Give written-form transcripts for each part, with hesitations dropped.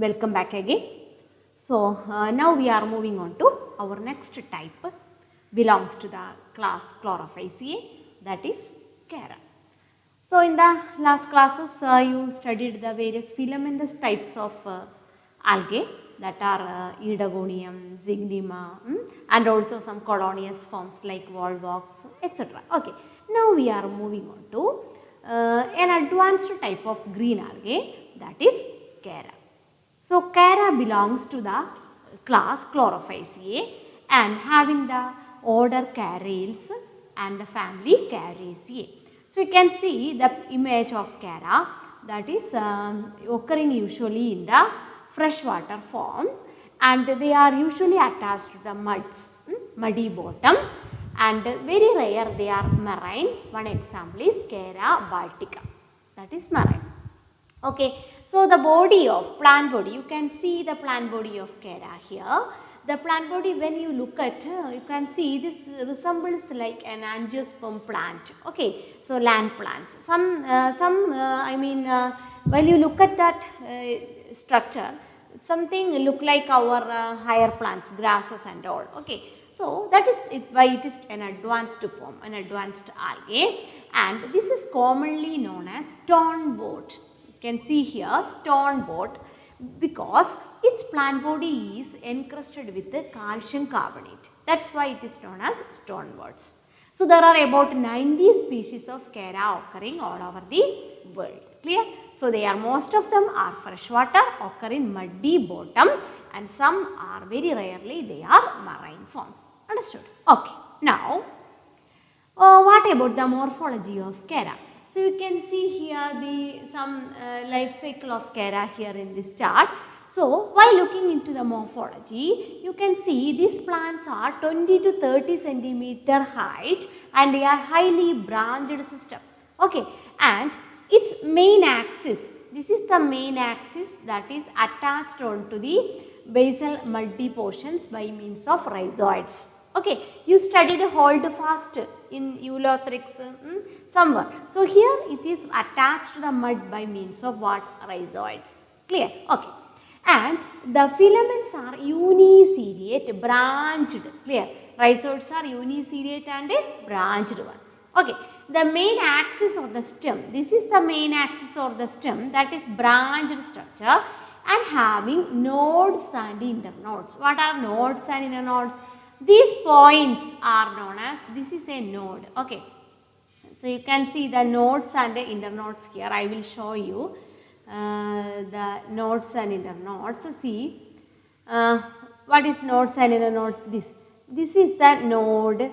Welcome back again. So, now we are moving on to our next type, belongs to the class Chlorophyceae, that is Chara. So, in the last classes you studied the various filamentous types of algae, that are Edagonium, Zygnema, and also some colonious forms like Volvox, etc. Okay. Now we are moving on to an advanced type of green algae, that is Chara. So, Chara belongs to the class Chlorophyceae and having the order Charales and the family Characeae. So, you can see the image of Chara, that is occurring usually in the freshwater form, and they are usually attached to the muds, muddy bottom, and very rare they are marine. One example is Chara baltica, that is marine. Okay, so the body of plant body, you can see the plant body of Chara here. The plant body, when you look at, you can see this resembles like an angiosperm plant. Okay, so land plant. When you look at that structure, something look like our higher plants, grasses and all. Okay, so that is why it is an advanced form, an advanced algae, and this is commonly known as stone boat. You can see here stone boat because its plant body is encrusted with the calcium carbonate. That is why it is known as stone boats. So, there are about 90 species of Chara occurring all over the world. Clear? So, they are, most of them are freshwater, occur in muddy bottom, and some are very rarely they are marine forms. Understood? Okay. Now, what about the morphology of Chara? So, you can see here some life cycle of Chara here in this chart. So, while looking into the morphology, you can see these plants are 20 to 30 centimeter height and they are highly branched system. Okay, and its main axis, this is the main axis that is attached onto the basal muddy portions by means of rhizoids. Okay, you studied holdfast in Eulothrix somewhere. So, here it is attached to the mud by means of what? Rhizoids. Clear? Okay. And the filaments are uniseriate, branched. Clear? Rhizoids are uniseriate and a branched one. Okay. The main axis of the stem, this is the main axis of the stem, that is branched structure and having nodes and internodes. What are nodes and internodes? These points are known as, this is a node. Okay. So, you can see the nodes and the internodes here. I will show you the nodes and internodes. See, what is nodes and internodes? This is the node.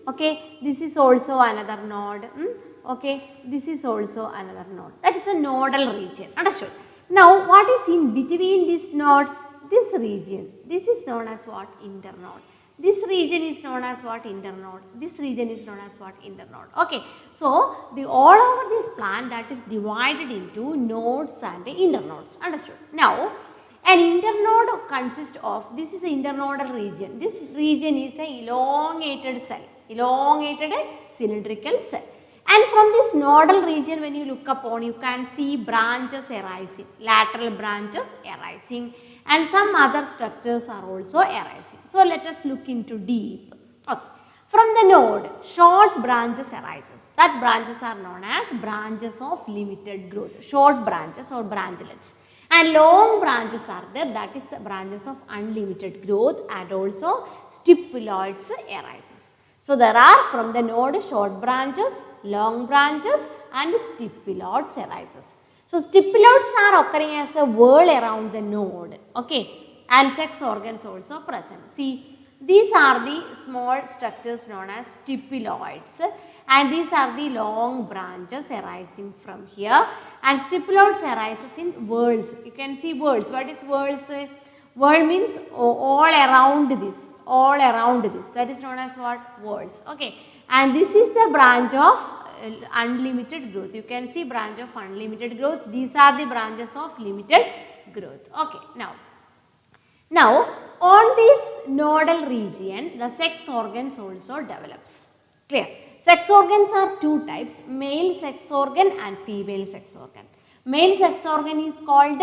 Okay, this is also another node. Okay, this is also another node. That is a nodal region. Understood? Now, what is in between this node? This region. This is known as what? Internode. This region is known as what? Internode. This region is known as what? Internode. Okay. So, all over this plant that is divided into nodes and internodes. Understood? Now, an internode consists of, this is the internodal region. This region is a elongated cell, elongated cylindrical cell. And from this nodal region, when you look upon, you can see branches arising, lateral branches arising, and some other structures are also arising. So, let us look into deep. Okay. From the node, short branches arises. That branches are known as branches of limited growth, short branches or branchlets. And long branches are there, that is the branches of unlimited growth, and also stipuloids arises. So, there are from the node short branches, long branches and stipuloids arises. So, stipuloids are occurring as a whorl around the node, okay, and sex organs also present. See, these are the small structures known as stipuloids, and these are the long branches arising from here, and stipuloids arises in whorls. You can see whorls. What is whorls? Whorl means all around this, all around this. That is known as what? Whorls. Okay, and this is the branch of unlimited growth. You can see branch of unlimited growth. These are the branches of limited growth. Okay, now on this nodal region, the sex organs also develops. Clear? Sex organs are two types, male sex organ and female sex organ. Male sex organ is called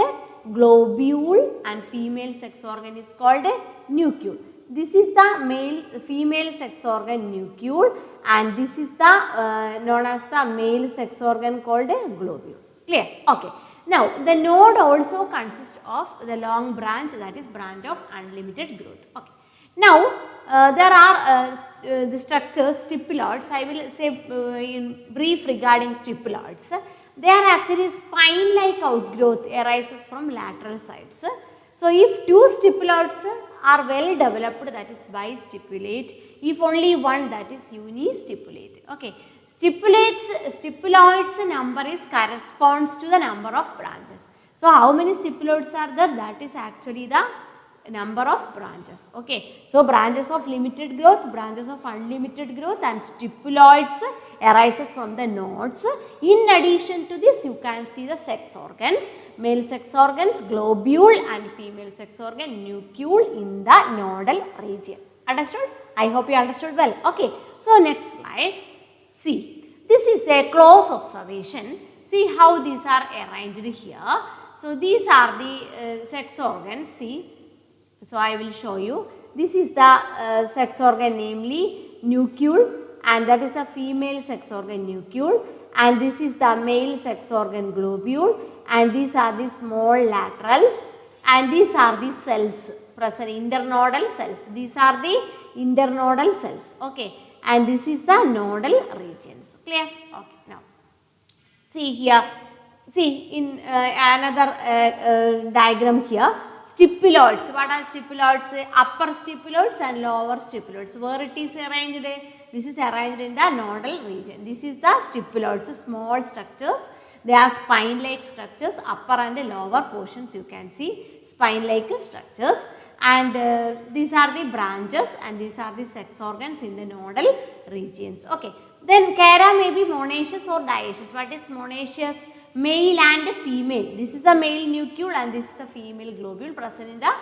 globule and female sex organ is called a nucleus. This is the female sex organ nucleus, and this is the known as the male sex organ called a globule. Clear? Okay. Now the node also consists of the long branch, that is branch of unlimited growth. Okay. Now there are the structures stipuloids. I will say in brief regarding stipuloids. They are actually spine-like outgrowth arises from lateral sides. So if two stipuloids are well developed, that is bistipulate. If only one, that is unistipulate. Okay. Stipuloids number is corresponds to the number of branches. So how many stipuloids are there? That is actually the number of branches. Okay. So branches of limited growth, branches of unlimited growth, and stipuloids arises from the nodes. In addition to this, you can see the sex organs, male sex organs, globule, and female sex organ, nucleus in the nodal region. Understood? I hope you understood well. Okay. So next slide. See, this is a close observation. See how these are arranged here. So these are the sex organs. See. So I will show you. This is the sex organ, namely nucleus, and that is a female sex organ nucleus, and this is the male sex organ globule, and these are the small laterals, and these are the cells present, internodal cells. These are the internodal cells. Okay, and this is the nodal regions. Clear? Okay. Now see here. See in another diagram here. Stipuloids. What are stipuloids? Upper stipuloids and lower stipuloids. Where it is arranged? This is arranged in the nodal region. This is the stipuloids, small structures. They are spine-like structures. Upper and lower portions you can see spine-like structures. And these are the branches, and these are the sex organs in the nodal regions. Okay. Then chara may be monoecious or dioecious. What is monoecious? Male and female. This is a male nucleus and this is a female globule present in the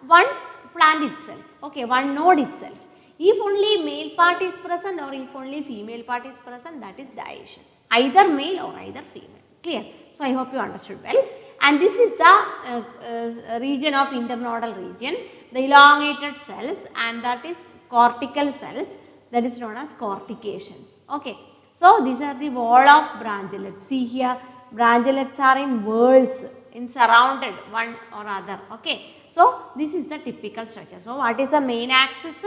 one plant itself. Okay, one node itself. If only male part is present or if only female part is present, that is dioecious. Either male or either female. Clear? So I hope you understood well. And this is the region of internodal region, the elongated cells, and that is cortical cells, that is known as cortications. Okay. So these are the wall of branchlets. See here. Branchlets are in whorls, in surrounded one or other. Okay. So this is the typical structure. So what is the main axis?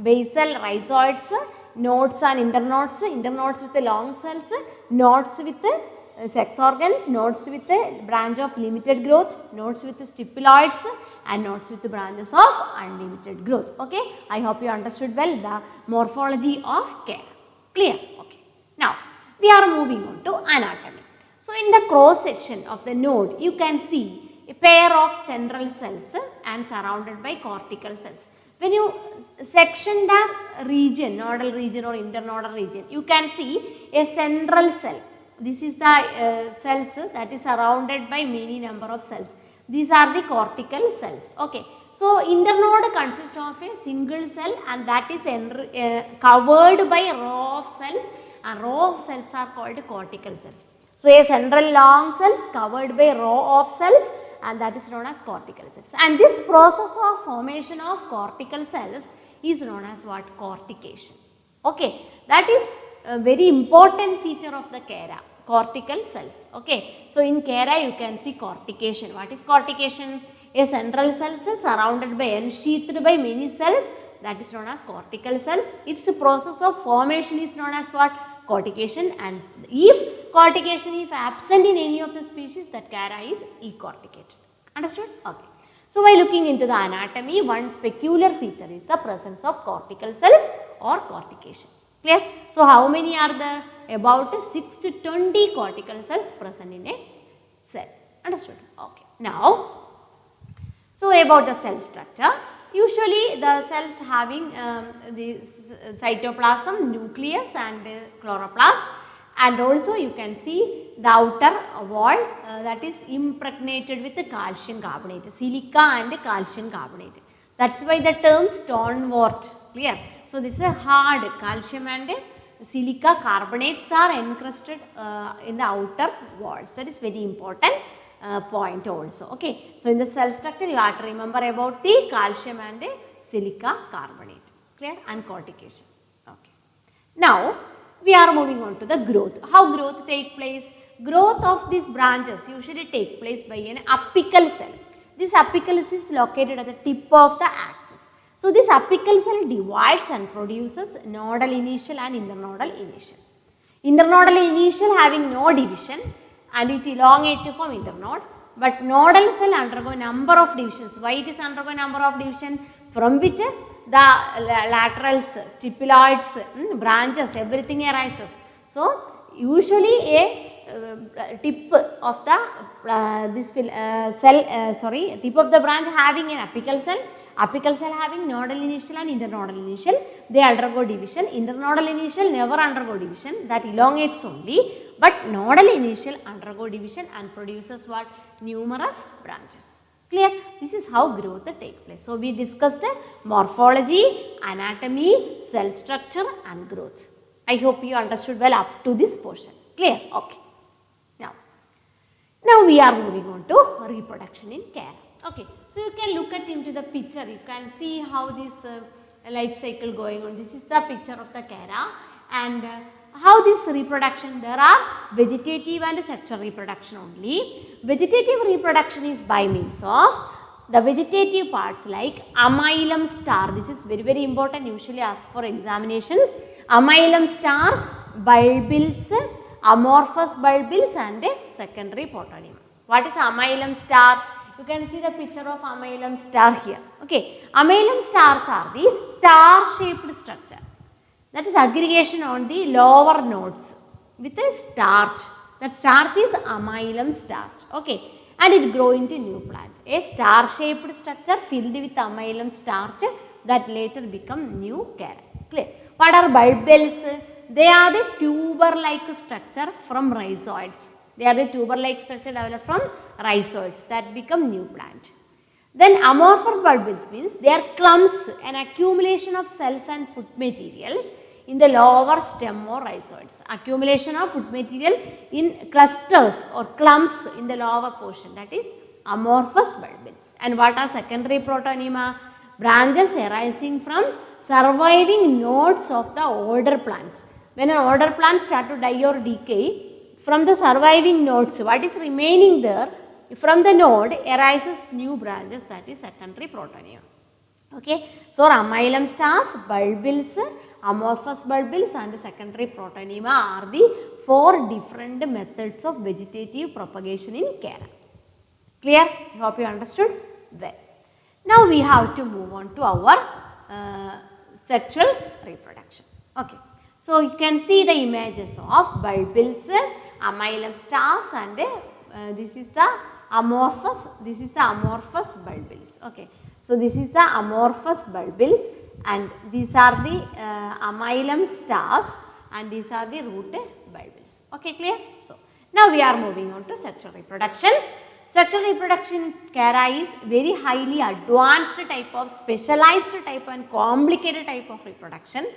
Basal rhizoids, nodes and internodes, internodes with the long cells, nodes with the sex organs, nodes with the branch of limited growth, nodes with the stipuloids, and nodes with the branches of unlimited growth. Okay. I hope you understood well the morphology of chara. Clear? Okay. Now we are moving on to anatomy. So in the cross section of the node, you can see a pair of central cells and surrounded by cortical cells. When you section the region, nodal region or internodal region, you can see a central cell. This is the cells that is surrounded by many number of cells. These are the cortical cells. Okay. So internode consists of a single cell, and that is covered by a row of cells, and row of cells are called cortical cells. So a central long cells covered by row of cells, and that is known as cortical cells. And this process of formation of cortical cells is known as what? Cortication. Okay. That is a very important feature of the chara, cortical cells. Okay. So in chara you can see cortication. What is cortication? A central cells surrounded by, ensheathed by many cells, that is known as cortical cells. Its process of formation is known as what? Cortication. And if cortication is absent in any of the species, that chara is ecorticated. Understood? Okay. So by looking into the anatomy, one peculiar feature is the presence of cortical cells or cortication. Clear? So how many are there? About 6 to 20 cortical cells present in a cell. Understood? Okay. Now, so about the cell structure. Usually the cells having the cytoplasm, nucleus and chloroplast, and also you can see the outer wall that is impregnated with the calcium carbonate, silica and calcium carbonate. That is why the term stone wort. Clear? So this is a hard calcium and silica carbonates are encrusted in the outer walls. That is very important. point also. Okay. So, in the cell structure you have to remember about the calcium and silica carbonate, clear, and cortication. Okay. Now, we are moving on to the growth. How growth take place? Growth of these branches usually take place by an apical cell. This apical cell is located at the tip of the axis. So, this apical cell divides and produces nodal initial and internodal initial. Internodal initial having no division and it elongates to form internode, but nodal cell undergo number of divisions. Why it is undergo number of division? From which the laterals, stipuloids, branches, everything arises. So, usually a tip of the tip of the branch having an apical cell having nodal initial and internodal initial, they undergo division. Internodal initial never undergo division, that elongates only, but nodal initial undergo division and produces what? Numerous branches. Clear? This is how growth takes place. So, we discussed morphology, anatomy, cell structure and growth. I hope you understood well up to this portion. Clear? Okay. Now we are moving on to reproduction in Chara. Okay. So, you can look at into the picture, you can see how this life cycle going on. This is the picture of the Chara and how this reproduction, there are vegetative and sexual reproduction only. Vegetative reproduction is by means of the vegetative parts like amylum star. This is very, very important, usually asked for examinations. Amylum stars, bulbils, amorphous bulbils and secondary protonema. What is amylum star? You can see the picture of amylum star here. Okay. Amylum stars are the star shaped structure, that is aggregation on the lower nodes with a starch. That starch is amylum starch. Okay. And it grow into new plant. A star shaped structure filled with amylum starch that later become new Chara. Clear? What are bulbils? They are the tuber-like structure from rhizoids. They are the tuber-like structure developed from rhizoids that become new plant. Then amorphous bulbils means they are clumps, an accumulation of cells and food materials in the lower stem or rhizoids. Accumulation of food material in clusters or clumps in the lower portion, that is amorphous bulbils. And what are secondary protonema? Branches arising from surviving nodes of the older plants. When an older plant start to die or decay, from the surviving nodes, what is remaining there, from the node arises new branches, that is secondary protonema. Okay. So, amylum stars, bulbils, amorphous bulbils and secondary protonema are the 4 different methods of vegetative propagation in Chara. Clear? I hope you understood well. Now, we have to move on to our sexual reproduction. Okay. So, you can see the images of bulbils, amylum stars and this is the amorphous bulbils. Okay. So, this is the amorphous bulbils and these are the amylum stars and these are the root bulbils. Okay, clear? So, now we are moving on to sexual reproduction. Sexual reproduction in Chara is very highly advanced type of, specialized type and complicated type of reproduction,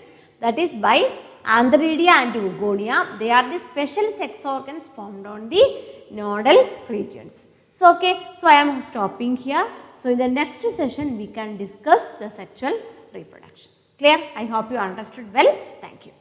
that is by Antheridia and Oogonia. They are the special sex organs formed on the nodal regions. So, okay, so I am stopping here. So, in the next session we can discuss the sexual reproduction. Clear? I hope you understood well. Thank you.